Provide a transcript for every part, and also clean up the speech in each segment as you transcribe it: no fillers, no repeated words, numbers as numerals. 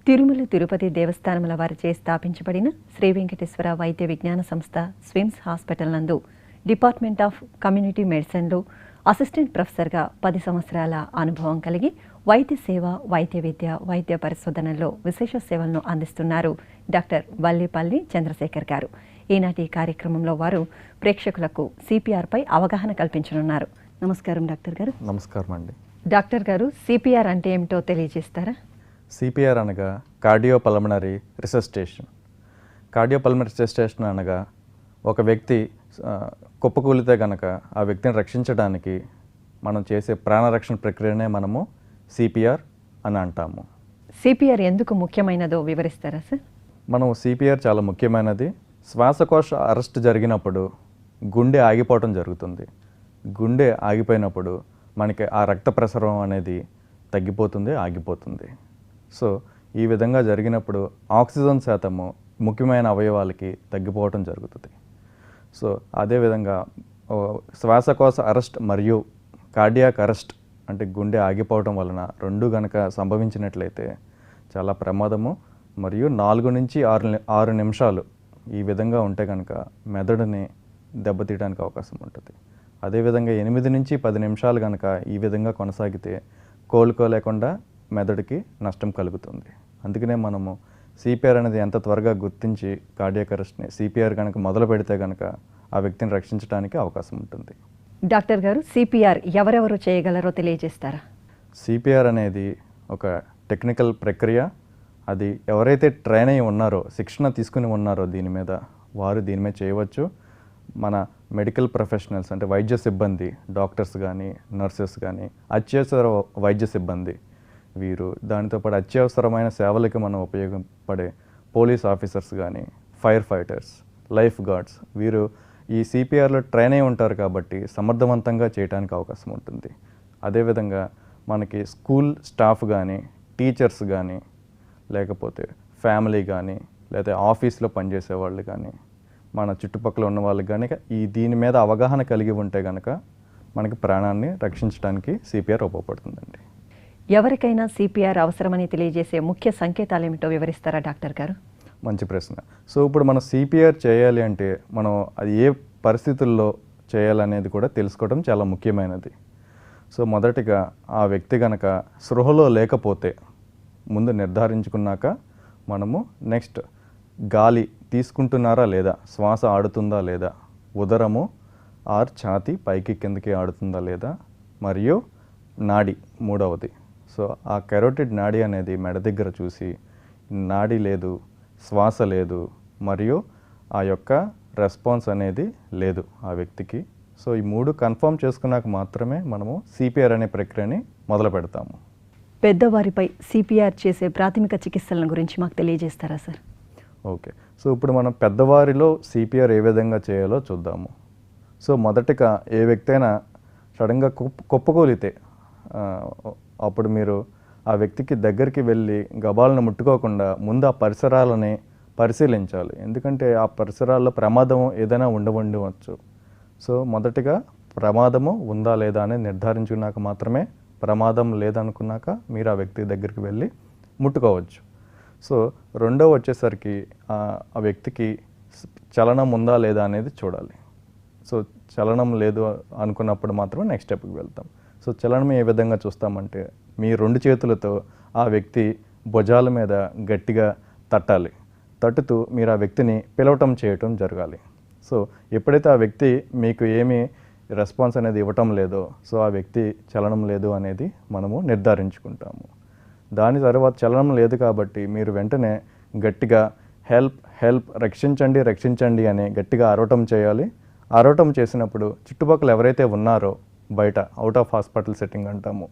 తిరుమల తిరుపతి దేవస్థానముల వారిచే స్థాపించబడిన శ్రీ వెంకటేశ్వర వైద్య విజ్ఞాన సంస్థ స్విమ్స్ హాస్పిటల్ నందు డిపార్ట్మెంట్ ఆఫ్ కమ్యూనిటీ మెడిసిన్లో అసిస్టెంట్ ప్రొఫెసర్గా 10 సంవత్సరాల అనుభవం కలిగి వైద్య సేవ, వైద్య విద్య, వైద్య పరిశోధనల్లో విశేష సేవలను అందిస్తున్నారు డాక్టర్ వల్లిపల్లి చంద్రశేఖర్ గారు. ఈనాటి కార్యక్రమంలో వారు ప్రేక్షకులకు సిపిఆర్పై అవగాహన కల్పించనున్నారు. నమస్కారం డాక్టర్ గారు. నమస్కారం అండి. డాక్టర్ గారు, సిపిఆర్ అంటే ఏమిటో తెలియజేస్తారా? సిపిఆర్ అనగా కార్డియోపల్మనరీ రిససిటేషన్. కార్డియోపల్మనరీ రిససిటేషన్ అనగా ఒక వ్యక్తి కుప్పకూలితే కనుక ఆ వ్యక్తిని రక్షించడానికి మనం చేసే ప్రాణరక్షణ ప్రక్రియనే మనము సిపిఆర్ అని అంటాము. సిపిఆర్ ఎందుకు ముఖ్యమైనదో వివరిస్తారా సార్? మనం సిపిఆర్ చాలా ముఖ్యమైనది. శ్వాసకోశ అరెస్ట్ జరిగినప్పుడు గుండె ఆగిపోవటం జరుగుతుంది. గుండె ఆగిపోయినప్పుడు మనకి ఆ రక్త ప్రసరణ అనేది తగ్గిపోతుంది, ఆగిపోతుంది. సో ఈ విధంగా జరిగినప్పుడు ఆక్సిజన్ శాతము ముఖ్యమైన అవయవాలకి తగ్గిపోవటం జరుగుతుంది. సో అదేవిధంగా శ్వాసకోశ అరెస్ట్ మరియు కార్డియాక్ అరెస్ట్ అంటే గుండె ఆగిపోవటం వలన రెండు గనక సంభవించినట్లయితే చాలా ప్రమాదము. మరియు 4 నుంచి 6 నిమిషాలు ఈ విధంగా ఉంటే కనుక మెదడుని దెబ్బతీయడానికి అవకాశం ఉంటుంది. అదేవిధంగా 8 నుంచి 10 నిమిషాలు కనుక ఈ విధంగా కొనసాగితే కోలుకోలేకుండా మెదడుకి నష్టం కలుగుతుంది. అందుకనే మనము సిపిఆర్ అనేది ఎంత త్వరగా గుర్తించి కార్డియాక్ అరెస్ట్ని సిపిఆర్ కనుక మొదలు పెడితే కనుక ఆ వ్యక్తిని రక్షించడానికి అవకాశం ఉంటుంది. డాక్టర్ గారు, సిపిఆర్ ఎవరెవరు చేయగలరో తెలియజేస్తారా? సిపిఆర్ అనేది ఒక టెక్నికల్ ప్రక్రియ. అది ఎవరైతే ట్రైన్ అయి ఉన్నారో, శిక్షణ తీసుకుని ఉన్నారో దీని మీద, వారు దీని మీద చేయవచ్చు. మన మెడికల్ ప్రొఫెషనల్స్ అంటే వైద్య సిబ్బంది, డాక్టర్స్ కానీ, నర్సెస్ కానీ, అత్యవసర వైద్య సిబ్బంది వీరు, దానితో పాటు అత్యవసరమైన సేవలకి మనం ఉపయోగపడే పోలీస్ ఆఫీసర్స్ కానీ, ఫైర్ ఫైటర్స్, లైఫ్ గార్డ్స్ వీరు ఈ సిపిఆర్లో ట్రైన్ అయి ఉంటారు కాబట్టి సమర్థవంతంగా చేయడానికి అవకాశం ఉంటుంది. అదేవిధంగా మనకి స్కూల్ స్టాఫ్ కానీ, టీచర్స్ కానీ, లేకపోతే ఫ్యామిలీ కానీ, లేకపోతే ఆఫీస్లో పనిచేసే వాళ్ళు కానీ, మన చుట్టుపక్కల ఉన్న వాళ్ళకి కానీ దీని మీద అవగాహన కలిగి ఉంటే కనుక మనకి ప్రాణాన్ని రక్షించడానికి సిపిఆర్ ఉపయోగపడుతుందండి. ఎవరికైనా సిపిఆర్ అవసరమని తెలియజేసే ముఖ్య సంకేతాలు ఏమిటో వివరిస్తారా డాక్టర్ గారు? మంచి ప్రశ్న. సో ఇప్పుడు మనం సిపిఆర్ చేయాలి అంటే మనం అది ఏ పరిస్థితుల్లో చేయాలనేది కూడా తెలుసుకోవడం చాలా ముఖ్యమైనది. సో మొదటిగా ఆ వ్యక్తి కనుక స్పృహలో లేకపోతే ముందు నిర్ధారించుకున్నాక మనము నెక్స్ట్ గాలి తీసుకుంటున్నారా లేదా, శ్వాస ఆడుతుందా లేదా, ఉదరము ఆర్ ఛాతీ పైకి కిందకి ఆడుతుందా లేదా, మరియు నాడి మూడవది. సో ఆ కెరోటిడ్ నాడి అనేది మెడ దగ్గర చూసి నాడి లేదు, శ్వాస లేదు, మరియు ఆ యొక్క రెస్పాన్స్ అనేది లేదు ఆ వ్యక్తికి. సో ఈ 3 కన్ఫర్మ్ చేసుకున్నాక మాత్రమే మనము సిపిఆర్ అనే ప్రక్రియని మొదలు పెడతాము. పెద్దవారిపై సిపిఆర్ చేసే ప్రాథమిక చికిత్సల గురించి మాకు తెలియజేస్తారా సార్? ఓకే. సో ఇప్పుడు మనం పెద్దవారిలో సిపిఆర్ ఏ విధంగా చేయాలో చూద్దాము. సో మొదటగా ఏ వ్యక్తి అయినా సడన్గా కుప్పకూలితే అప్పుడు మీరు ఆ వ్యక్తికి దగ్గరికి వెళ్ళి గబాలను ముట్టుకోకుండా ముందు ఆ పరిసరాలని పరిశీలించాలి. ఎందుకంటే ఆ పరిసరాల్లో ప్రమాదం ఏదైనా ఉండవచ్చు. సో మొదటిగా ప్రమాదము ఉందా లేదా అని నిర్ధారించుకున్నాక మాత్రమే, ప్రమాదం లేదనుకున్నాక మీరు ఆ వ్యక్తి దగ్గరికి వెళ్ళి ముట్టుకోవచ్చు. సో రెండో వచ్చేసరికి ఆ వ్యక్తికి చలనం ఉందా లేదా అనేది చూడాలి. సో చలనం లేదు అనుకున్నప్పుడు మాత్రమే నెక్స్ట్ స్టెప్కి వెళ్తాం. సో చలనం ఏ విధంగా చూస్తామంటే మీ 2 చేతులతో ఆ వ్యక్తి భుజాల మీద గట్టిగా తట్టాలి. తట్టుతూ మీరు ఆ వ్యక్తిని పిలవటం చేయటం జరగాలి. సో ఎప్పుడైతే ఆ వ్యక్తి మీకు ఏమీ రెస్పాన్స్ అనేది ఇవ్వటం లేదో, సో ఆ వ్యక్తి చలనం లేదు అనేది మనము నిర్ధారించుకుంటాము. దాని తర్వాత చలనం లేదు కాబట్టి మీరు వెంటనే గట్టిగా హెల్ప్ హెల్ప్, రక్షించండి రక్షించండి అని గట్టిగా అరవటం చేయాలి. అరవటం చేసినప్పుడు చుట్టుపక్కల ఎవరైతే ఉన్నారో, బయట అవుట్ ఆఫ్ హాస్పిటల్ సెట్టింగ్ అంటాము,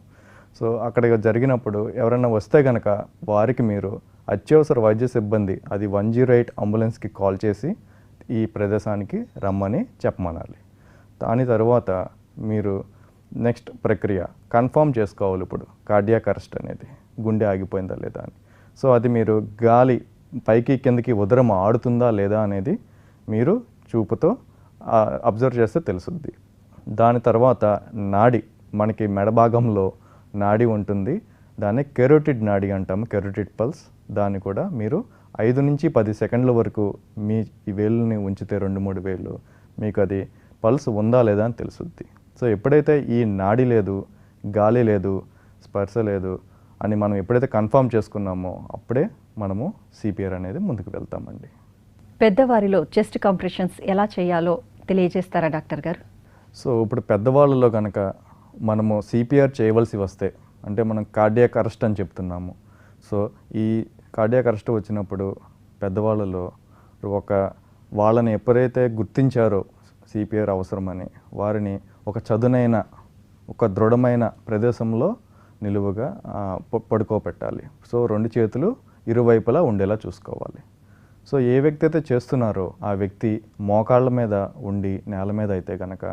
సో అక్కడ జరిగినప్పుడు ఎవరైనా వస్తే కనుక వారికి మీరు అత్యవసర వైద్య సిబ్బంది, అది 108 అంబులెన్స్కి కాల్ చేసి ఈ ప్రదేశానికి రమ్మని చెప్పమనాలి. దాని తర్వాత మీరు నెక్స్ట్ ప్రక్రియ కన్ఫర్మ్ చేసుకోవాలి. ఇప్పుడు కార్డియాక్ అరెస్ట్ అనేది గుండె ఆగిపోయిందా లేదా అని. సో అది మీరు గాలి పైకి కిందకి ఉదరం ఆడుతుందా లేదా అనేది మీరు చూపుతో అబ్జర్వ్ చేస్తే తెలుస్తుంది. దాని తర్వాత నాడి మనకి మెడ భాగంలో నాడి ఉంటుంది, దాన్ని కెరోటిడ్ నాడి అంటాము, కెరోటిడ్ పల్స్. దాన్ని కూడా మీరు 5 నుంచి 10 సెకండ్ల వరకు మీ ఈ వేలుని ఉంచితే 2-3 వేలు మీకు అది పల్స్ ఉందా లేదా అని తెలుసుద్ది. సో ఎప్పుడైతే ఈ నాడి లేదు, గాలి లేదు, స్పర్శ లేదు అని మనం ఎప్పుడైతే కన్ఫర్మ్ చేసుకున్నామో అప్పుడే మనము సిపిఆర్ అనేది ముందుకు వెళ్తామండి. పెద్దవారిలో చెస్ట్ కంప్రెషన్స్ ఎలా చేయాలో తెలియజేస్తారా డాక్టర్ గారు? సో ఇప్పుడు పెద్దవాళ్ళలో కనుక మనము సిపిఆర్ చేయవలసి వస్తే, అంటే మనం కార్డియాక్ అరెస్ట్ అని చెప్తున్నాము. సో ఈ కార్డియాక్ అరెస్ట్ వచ్చినప్పుడు పెద్దవాళ్ళలో వాళ్ళని ఎప్పుడైతే గుర్తించారో సిపిఆర్ అవసరమని, వారిని ఒక చదునైన, ఒక దృఢమైన ప్రదేశంలో నిలువుగా పడుకోబెట్టాలి. సో 2 చేతులు ఇరువైపులా ఉండేలా చూసుకోవాలి. సో ఏ వ్యక్తి అయితే చేస్తున్నారో ఆ వ్యక్తి మోకాళ్ళ మీద ఉండి నేల మీద అయితే కనుక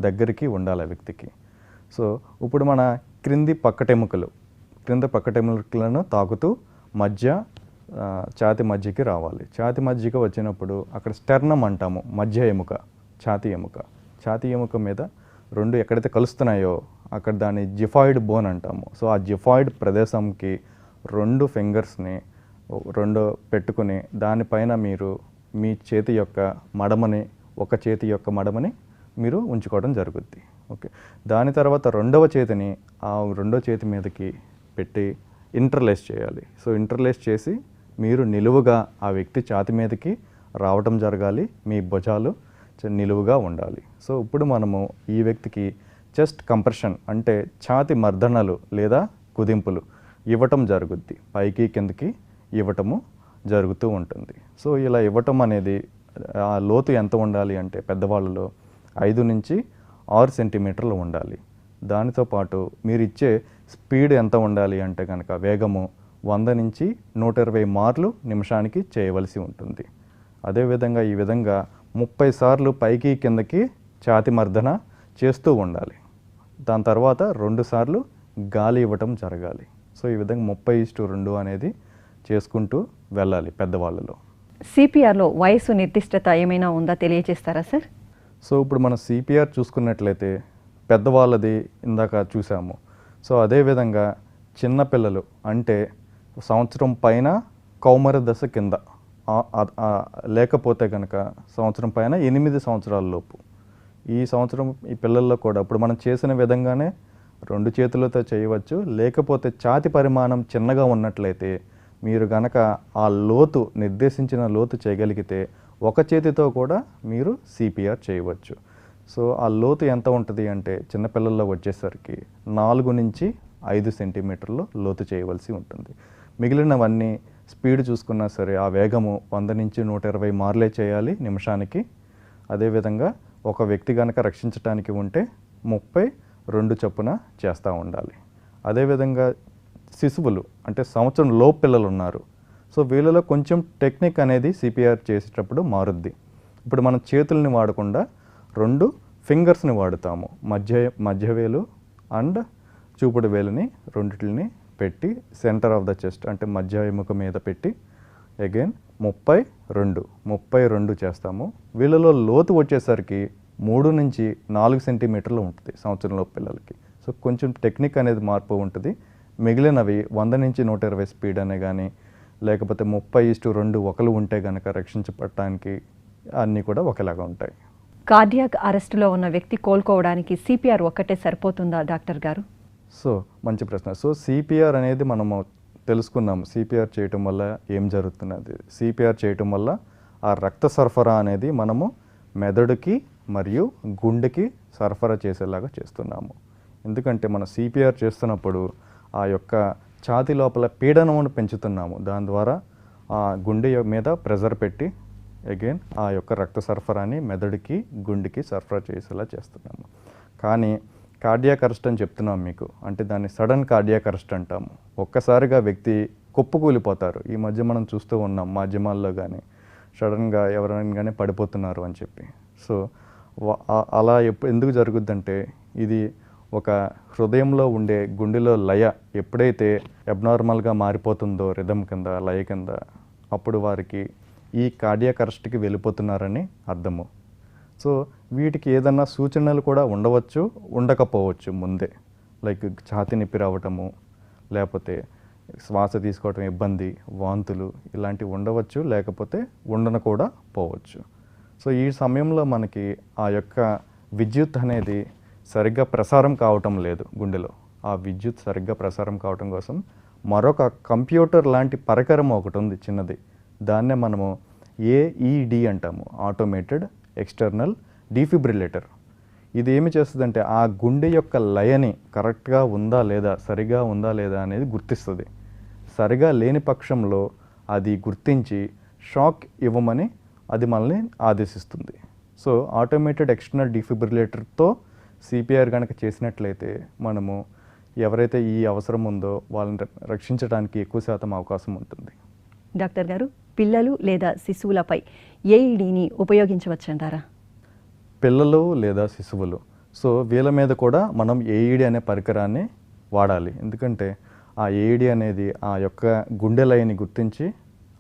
దగ్గరికి ఉండాలి ఆ వ్యక్తికి. సో ఇప్పుడు మన క్రింద పక్కటెముకలను తాకుతూ ఛాతి మధ్యకి రావాలి. ఛాతి మధ్యకి వచ్చినప్పుడు అక్కడ స్టెర్నమ్ అంటాము, మధ్య ఎముక, ఛాతి ఎముక మీద 2 ఎక్కడైతే కలుస్తున్నాయో అక్కడ దాన్ని జిఫాయిడ్ బోన్ అంటాము. సో ఆ జిఫాయిడ్ ప్రదేశంకి 2 ఫింగర్స్ని పెట్టుకుని దానిపైన మీరు మీ చేతి యొక్క మడమని, ఒక చేతి యొక్క మడమని మీరు ఉంచుకోవడం జరుగుద్ది. ఓకే, దాని తర్వాత 2వ చేతిని ఆ 2వ చేతి మీదకి పెట్టి ఇంటర్లేస్ చేయాలి. సో ఇంటర్లేస్ చేసి మీరు నిలువుగా ఆ వ్యక్తి ఛాతి మీదకి రావటం జరగాలి, మీ భుజాలు నిలువుగా ఉండాలి. సో ఇప్పుడు మనము ఈ వ్యక్తికి చెస్ట్ కంప్రెషన్ అంటే ఛాతి మర్దనలు లేదా కుదింపులు ఇవ్వటం జరుగుద్ది, పైకి కిందకి ఇవ్వటము జరుగుతూ ఉంటుంది. సో ఇలా ఇవ్వటం అనేది ఆ లోతు ఎంత ఉండాలి అంటే పెద్దవాళ్ళలో 5 నుంచి 6 సెంటీమీటర్లు ఉండాలి. దానితో పాటు మీరు ఇచ్చే స్పీడ్ ఎంత ఉండాలి అంటే కనుక వేగము 100 నుంచి 120 మార్లు నిమిషానికి చేయవలసి ఉంటుంది. అదేవిధంగా ఈ విధంగా 30 సార్లు పైకి కిందకి ఛాతి మర్దన చేస్తూ ఉండాలి. దాని తర్వాత 2 సార్లు గాలి ఇవ్వటం జరగాలి. సో ఈ విధంగా 30:2 అనేది చేసుకుంటూ వెళ్ళాలి పెద్దవాళ్ళలో. సిపిఆర్లో వయసు నిర్దిష్టత ఏమైనా ఉందా తెలియజేస్తారా సార్? సో ఇప్పుడు మనం సిపిఆర్ చూసుకున్నట్లయితే పెద్దవాళ్ళది ఇందాక చూసాము. సో అదేవిధంగా చిన్నపిల్లలు అంటే సంవత్సరం పైన కౌమార దశ కింద లేకపోతే కనుక సంవత్సరం పైన 8 సంవత్సరాల లోపు ఈ పిల్లల్లో కూడా ఇప్పుడు మనం చేసిన విధంగానే 2 చేతులతో చేయవచ్చు. లేకపోతే ఛాతి పరిమాణం చిన్నగా ఉన్నట్లయితే మీరు గనక ఆ నిర్దేశించిన లోతు చేయగలిగితే ఒక చేతితో కూడా మీరు సిపిఆర్ చేయవచ్చు. సో ఆ లోతు ఎంత ఉంటుంది అంటే చిన్నపిల్లల్లో వచ్చేసరికి 4 నుంచి 5 సెంటీమీటర్లు లోతు చేయవలసి ఉంటుంది. మిగిలినవన్నీ స్పీడ్ చూసుకున్నా సరే ఆ వేగము 100 నుంచి 120 మార్లే చేయాలి నిమిషానికి. అదేవిధంగా ఒక వ్యక్తి కనుక రక్షించడానికి ఉంటే 32 చొప్పున చేస్తూ ఉండాలి. అదేవిధంగా శిశువులు అంటే సంవత్సరం లోపు పిల్లలు ఉన్నారు. సో వీళ్ళలో కొంచెం టెక్నిక్ అనేది సిపిఆర్ చేసేటప్పుడు మారుద్ది. ఇప్పుడు మనం చేతుల్ని వాడకుండా 2 ఫింగర్స్ని వాడుతాము. మధ్యవేలు అండ్ చూపుడు వేలుని రెండిటిని పెట్టి సెంటర్ ఆఫ్ ద చెస్ట్ అంటే మధ్య ఎముక మీద పెట్టి అగైన్ 32 చేస్తాము. వీళ్ళలో లోతు వచ్చేసరికి 3 నుంచి 4 సెంటీమీటర్లు ఉంటుంది సంవత్సరంలోపు పిల్లలకి. సో కొంచెం టెక్నిక్ అనేది మార్పు ఉంటుంది. మిగిలినవి 100 నుంచి 120 స్పీడ్ అనే కానీ లేకపోతే 30:2 ఒకరు ఉంటే కనుక రక్షించబడటానికి అన్నీ కూడా ఒకేలాగా ఉంటాయి. కార్డియాక్ అరెస్టులో ఉన్న వ్యక్తి కోలుకోవడానికి సిపిఆర్ ఒక్కటే సరిపోతుందా డాక్టర్ గారు? సో మంచి ప్రశ్న. సో సిపిఆర్ అనేది మనము తెలుసుకున్నాము. సిపిఆర్ చేయటం వల్ల ఏం జరుగుతున్నది? సిపిఆర్ చేయటం వల్ల ఆ రక్త సరఫరా అనేది మనము మెదడుకి మరియు గుండెకి సరఫరా చేసేలాగా చేస్తున్నాము. ఎందుకంటే మనం సిపిఆర్ చేస్తున్నప్పుడు ఆ యొక్క ఛాతీ లోపల పీడనమును పెంచుతున్నాము. దాని ద్వారా ఆ గుండె మీద ప్రెజర్ పెట్టి అగైన్ ఆ యొక్క రక్త సరఫరాని మెదడుకి గుండెకి సరఫరా చేసేలా చేస్తున్నాము. కానీ కార్డియాక్ అరెస్ట్ అని చెప్తున్నాం మీకు, అంటే దాన్ని సడన్ కార్డియాక్ అరెస్ట్ అంటాము. ఒక్కసారిగా వ్యక్తి కుప్పకూలిపోతారు. ఈ మధ్య మనం చూస్తూ ఉన్నాం మాధ్యమాల్లో కానీ సడన్గా ఎవరైనా కానీ పడిపోతున్నారు అని చెప్పి. సో అలా ఎందుకు జరుగుద్దంటే ఇది ఒక హృదయంలో ఉండే గుండెలో లయ ఎప్పుడైతే అబ్నార్మల్గా మారిపోతుందో రిథమ్ కింద లయ కింద అప్పుడు వారికి ఈ కార్డియాక్ అరెస్ట్కి వెళ్ళిపోతున్నారని అర్థము. సో వీటికి ఏదన్నా సూచనలు కూడా ఉండవచ్చు, ఉండకపోవచ్చు ముందే. లైక్ ఛాతీ నొప్పి రావటము, లేకపోతే శ్వాస తీసుకోవటం ఇబ్బంది, వాంతులు ఇలాంటివి ఉండవచ్చు, లేకపోతే ఉండను కూడా పోవచ్చు. సో ఈ సమయంలో మనకి ఆ యొక్క విద్యుత్ అనేది సరిగ్గా ప్రసారం కావటం లేదు గుండెలో. ఆ విద్యుత్ సరిగ్గా ప్రసారం కావటం కోసం మరొక కంప్యూటర్ లాంటి పరికరం ఒకటి ఉంది చిన్నది. దాన్నే మనము AED అంటాము, ఆటోమేటెడ్ ఎక్స్టర్నల్ డిఫిబ్రిలేటర్. ఇది ఏమి చేస్తుందంటే ఆ గుండె యొక్క లయని కరెక్ట్గా ఉందా లేదా, సరిగా ఉందా లేదా అనేది గుర్తిస్తుంది. సరిగా లేని పక్షంలో అది గుర్తించి షాక్ ఇవ్వమని అది మనల్ని ఆదేశిస్తుంది. సో ఆటోమేటెడ్ ఎక్స్టర్నల్ డిఫిబ్రిలేటర్తో CPR కనుక చేసినట్లయితే మనము ఎవరైతే ఈ అవసరం ఉందో వాళ్ళని రక్షించడానికి ఎక్కువ శాతం అవకాశం ఉంటుంది. డాక్టర్ గారు, పిల్లలు లేదా శిశువులపై AEDని ఉపయోగించవచ్చంటారా? పిల్లలు లేదా శిశువులు, సో వీళ్ళ మీద కూడా మనం AED అనే పరికరాన్ని వాడాలి. ఎందుకంటే ఆ AED అనేది ఆ యొక్క గుండె లయని గుర్తించి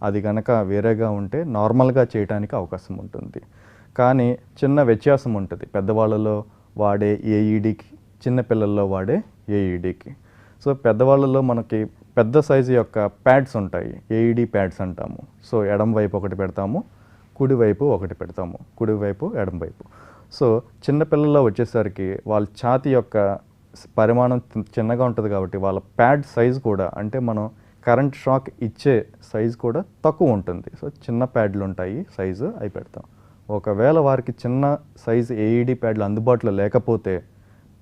అది కనుక వేరేగా ఉంటే నార్మల్గా చేయడానికి అవకాశం ఉంటుంది. కానీ చిన్న వ్యత్యాసం ఉంటుంది పెద్దవాళ్ళలో వాడే AEDకి, చిన్నపిల్లల్లో వాడే AEDకి. సో పెద్దవాళ్ళలో మనకి పెద్ద సైజు యొక్క ప్యాడ్స్ ఉంటాయి, AED ప్యాడ్స్ అంటాము. సో ఎడం వైపు ఒకటి పెడతాము, కుడివైపు ఒకటి పెడతాము, కుడివైపు ఎడం వైపు. సో చిన్నపిల్లల్లో వచ్చేసరికి వాళ్ళ ఛాతీ యొక్క పరిమాణం చిన్నగా ఉంటుంది కాబట్టి వాళ్ళ ప్యాడ్ సైజు కూడా, అంటే మనం కరెంట్ షాక్ ఇచ్చే సైజు కూడా తక్కువ ఉంటుంది. సో చిన్న ప్యాడ్లు ఉంటాయి సైజు, అవి పెడతాం. ఒకవేళ వారికి చిన్న సైజు AED ప్యాడ్లు అందుబాటులో లేకపోతే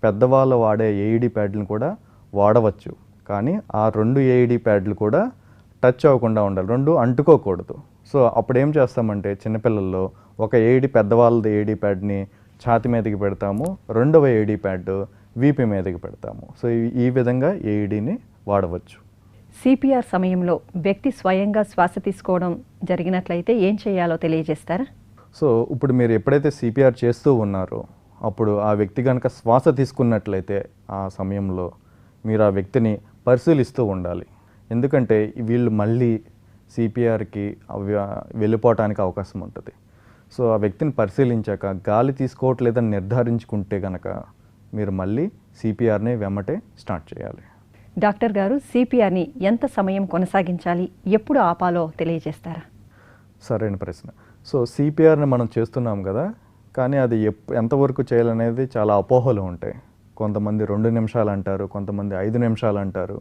పెద్దవాళ్ళు వాడే AED ప్యాడ్లను కూడా వాడవచ్చు. కానీ ఆ 2 AED ప్యాడ్లు కూడా టచ్ అవ్వకుండా ఉండాలి, 2 అంటుకోకూడదు. సో అప్పుడు ఏం చేస్తామంటే చిన్నపిల్లల్లో ఒక పెద్దవాళ్ళది AED ప్యాడ్ని ఛాతి మీదకి పెడతాము, రెండవ AED ప్యాడ్ వీపు మీదకి పెడతాము. సో ఈ విధంగా AEDని వాడవచ్చు. CPR సమయంలో వ్యక్తి స్వయంగా శ్వాస తీసుకోవడం జరిగినట్లయితే ఏం చేయాలో తెలియజేస్తారా? సో ఇప్పుడు మీరు ఎప్పుడైతే CPR చేస్తూ ఉన్నారో అప్పుడు ఆ వ్యక్తి కనుక శ్వాస తీసుకున్నట్లయితే ఆ సమయంలో మీరు ఆ వ్యక్తిని పరిశీలిస్తూ ఉండాలి. ఎందుకంటే వీళ్ళు మళ్ళీ CPRకి వెళ్ళిపోవటానికి అవకాశం ఉంటుంది. సో ఆ వ్యక్తిని పరిశీలించాక గాలి తీసుకోవట్లేదని నిర్ధారించుకుంటే కనుక మీరు మళ్ళీ CPRని వెమ్మటే స్టార్ట్ చేయాలి. డాక్టర్ గారు, CPRని ఎంత సమయం కొనసాగించాలి, ఎప్పుడు ఆపాలో తెలియజేస్తారా? సరైన ప్రశ్న. సో CPRని మనం చేస్తున్నాం కదా, కానీ అది ఎంతవరకు చేయాలనేది చాలా అపోహలు ఉంటాయి. కొంతమంది 2 నిమిషాలు అంటారు, కొంతమంది 5 నిమిషాలు అంటారు.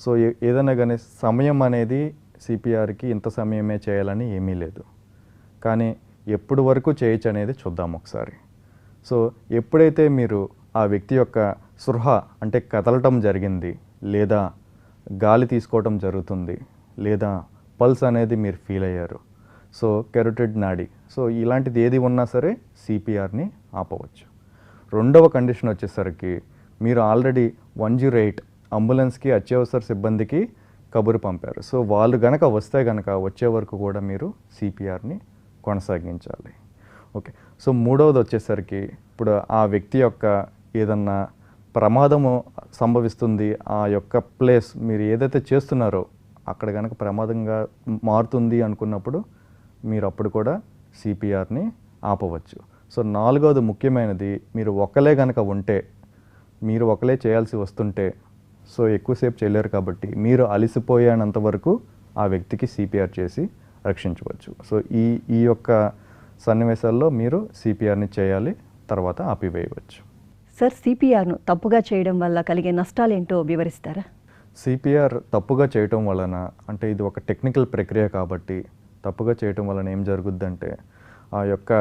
సో ఏదైనా కానీ సమయం అనేది CPRకి ఇంత సమయమే చేయాలని ఏమీ లేదు. కానీ ఎప్పుడు వరకు చేయొచ్చు అనేది చూద్దాం ఒకసారి. సో ఎప్పుడైతే మీరు ఆ వ్యక్తి యొక్క స్పృహ అంటే కదలటం జరిగింది, లేదా గాలి తీసుకోవటం జరుగుతుంది, లేదా పల్స్ అనేది మీరు ఫీల్ అయ్యారు, సో కెరోటిడ్ నాడి, సో ఇలాంటిది ఏది ఉన్నా సరే CPRని ఆపవచ్చు. రెండవ కండిషన్ వచ్చేసరికి మీరు ఆల్రెడీ 108 అంబులెన్స్కి, అత్యవసర సిబ్బందికి కబురు పంపారు. సో వాళ్ళు గనక వస్తే గనక వచ్చే వరకు కూడా మీరు CPRని కొనసాగించాలి. ఓకే. సో మూడవది వచ్చేసరికి ఇప్పుడు ఆ వ్యక్తి యొక్క ఏదన్నా ప్రమాదము సంభవిస్తుంది, ఆ యొక్క ప్లేస్ మీరు ఏదైతే చేస్తున్నారో అక్కడ కనుక ప్రమాదంగా మారుతుంది అనుకున్నప్పుడు మీరు అప్పుడు కూడా CPRని ఆపవచ్చు. సో నాలుగవది ముఖ్యమైనది, మీరు ఒకలే కనుక ఉంటే, మీరు ఒకలే చేయాల్సి వస్తుంటే, సో ఎక్కువసేపు చేయలేరు కాబట్టి మీరు అలసిపోయేంత వరకు ఆ వ్యక్తికి CPR చేసి రక్షించవచ్చు. సో ఈ యొక్క సన్నివేశాల్లో మీరు CPRని చేయాలి, తర్వాత ఆపివేయవచ్చు. సార్, CPRను తప్పుగా చేయడం వల్ల కలిగే నష్టాలేంటో వివరిస్తారా? CPR తప్పుగా చేయటం వలన, అంటే ఇది ఒక టెక్నికల్ ప్రక్రియ కాబట్టి తప్పుగా చేయటం వలన ఏం జరుగుద్దంటే ఆ యొక్క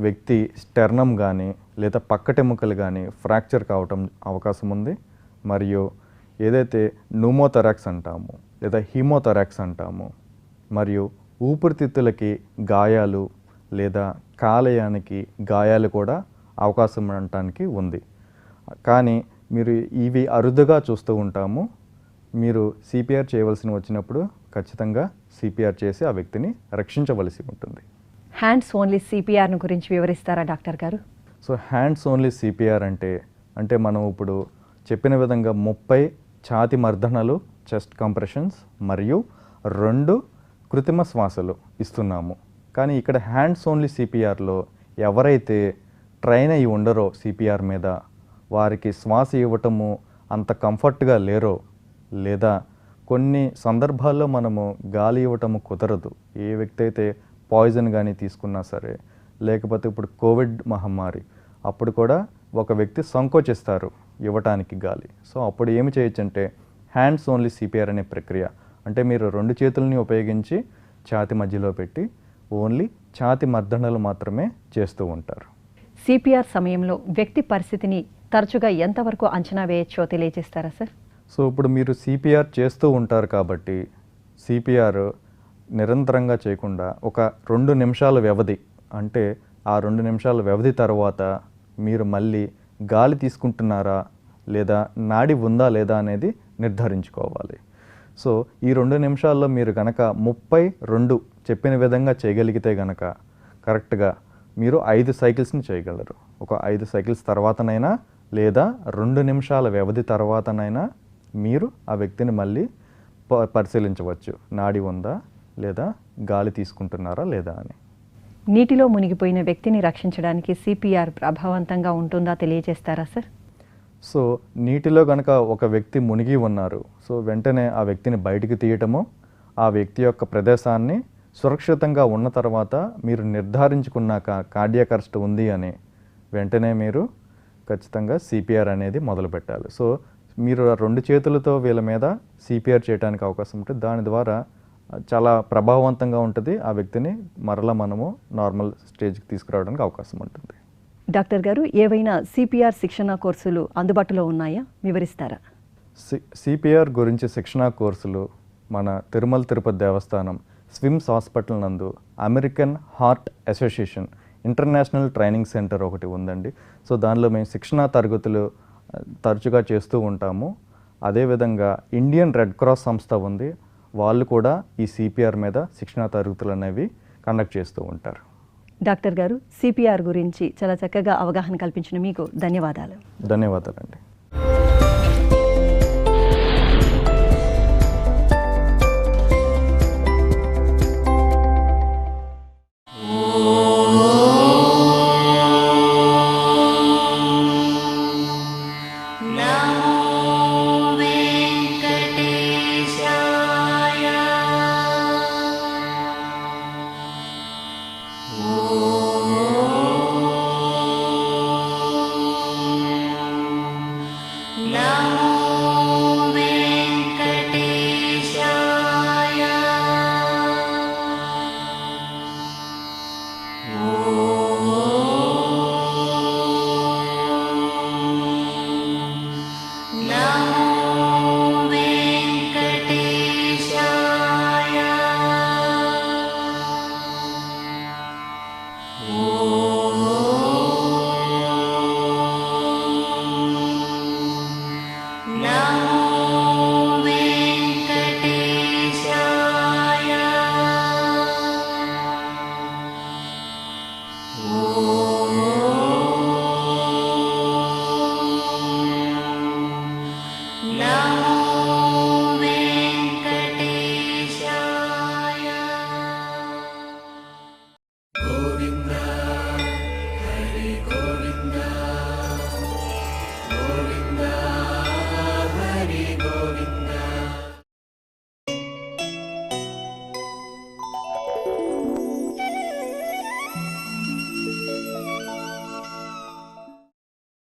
వ్యక్తి స్టెర్నమ్ కానీ లేదా పక్కటెముకలు కానీ ఫ్రాక్చర్ కావటం అవకాశం ఉంది. మరియు ఏదైతే న్యూమోథొరాక్స్ అంటాము లేదా హీమోథొరాక్స్ అంటాము, మరియు ఊపిరితిత్తులకి గాయాలు లేదా కాలేయానికి గాయాలు కూడా అవకాశం ఉండటానికి ఉంది. కానీ మీరు ఇవి అరుదుగా చూస్తూ ఉంటాము. మీరు CPR చేయవలసి వచ్చినప్పుడు ఖచ్చితంగా CPR చేసి ఆ వ్యక్తిని రక్షించవలసి ఉంటుంది. హ్యాండ్స్ ఓన్లీ CPRను గురించి వివరిస్తారా డాక్టర్ గారు? సో హ్యాండ్స్ ఓన్లీ CPR అంటే మనం ఇప్పుడు చెప్పిన విధంగా 30 ఛాతి మర్దనలు, చెస్ట్ కంప్రెషన్స్ మరియు 2 కృత్రిమ శ్వాసలు ఇస్తున్నాము. కానీ ఇక్కడ హ్యాండ్స్ ఓన్లీ CPRలో ఎవరైతే ట్రైన్ అయి ఉండరో సిపిఆర్ మీద, వారికి శ్వాస ఇవ్వటము అంత కంఫర్ట్గా లేరో, లేదా కొన్ని సందర్భాల్లో మనము గాలి ఇవ్వటము కుదరదు, ఏ వ్యక్తి అయితే పాయిజన్ కానీ తీసుకున్నా సరే, లేకపోతే ఇప్పుడు కోవిడ్ మహమ్మారి అప్పుడు కూడా ఒక వ్యక్తి సంకోచిస్తారు ఇవ్వటానికి గాలి. సో అప్పుడు ఏమి చేయొచ్చు అంటే హ్యాండ్స్ ఓన్లీ సిపిఆర్ అనే ప్రక్రియ, అంటే మీరు 2 చేతుల్ని ఉపయోగించి ఛాతి మధ్యలో పెట్టి ఓన్లీ ఛాతి మర్దనలు మాత్రమే చేస్తూ ఉంటారు. సిపిఆర్ సమయంలో వ్యక్తి పరిస్థితిని తరచుగా ఎంతవరకు అంచనా వేయచ్చో తెలియజేస్తారా సార్? సో ఇప్పుడు మీరు సిపిఆర్ చేస్తూ ఉంటారు కాబట్టి సిపిఆర్ నిరంతరంగా చేయకుండా ఒక 2 నిమిషాల వ్యవధి, అంటే ఆ 2 నిమిషాల వ్యవధి తర్వాత మీరు మళ్ళీ గాలి తీసుకుంటున్నారా లేదా నాడి ఉందా లేదా అనేది నిర్ధారించుకోవాలి. సో ఈ 2 నిమిషాల్లో మీరు కనుక 32 చెప్పిన విధంగా చేయగలిగితే కనుక కరెక్ట్గా మీరు 5 సైకిల్స్ని చేయగలరు. ఒక 5 సైకిల్స్ తర్వాతనైనా లేదా 2 నిమిషాల వ్యవధి తర్వాతనైనా మీరు ఆ వ్యక్తిని మళ్ళీ పరిశీలించవచ్చు, నాడి ఉందా లేదా గాలి తీసుకుంటున్నారా లేదా అని. నీటిలో మునిగిపోయిన వ్యక్తిని రక్షించడానికి సిపిఆర్ ప్రభావవంతంగా ఉంటుందా తెలియజేస్తారా సార్? సో నీటిలో కనుక ఒక వ్యక్తి మునిగి ఉన్నారు, సో వెంటనే ఆ వ్యక్తిని బయటికి తీయటము, ఆ వ్యక్తి యొక్క ప్రదేశాన్ని సురక్షితంగా ఉన్న తర్వాత మీరు నిర్ధారించుకున్నాక కార్డియాక్ అరెస్ట్ ఉంది అని వెంటనే మీరు ఖచ్చితంగా సిపిఆర్ అనేది మొదలు పెట్టాలి. సో మీరు 2 చేతులతో వీళ్ళ మీద సిపిఆర్ చేయడానికి అవకాశం ఉంటుంది. దాని ద్వారా చాలా ప్రభావవంతంగా ఉంటుంది, ఆ వ్యక్తిని మరలా మనము నార్మల్ స్టేజ్కి తీసుకురావడానికి అవకాశం ఉంటుంది. డాక్టర్ గారు, ఏవైనా సిపిఆర్ శిక్షణ కోర్సులు అందుబాటులో ఉన్నాయా, వివరిస్తారా? సిపిఆర్ గురించి శిక్షణా కోర్సులు మన తిరుమల తిరుపతి దేవస్థానం స్విమ్స్ హాస్పిటల్ నందు American heart association international training centre ఒకటి ఉందండి. సో దానిలో మేము శిక్షణా తరగతులు తరచుగా చేస్తూ ఉంటాము. అదేవిధంగా ఇండియన్ రెడ్ క్రాస్ సంస్థ ఉంది, వాళ్ళు కూడా ఈ సిపిఆర్ మీద శిక్షణా తరగతులు అనేవి కండక్ట్ చేస్తూ ఉంటారు. డాక్టర్ గారు, సిపిఆర్ గురించి చాలా చక్కగా అవగాహన కల్పించిన మీకు ధన్యవాదాలు. ధన్యవాదాలండి.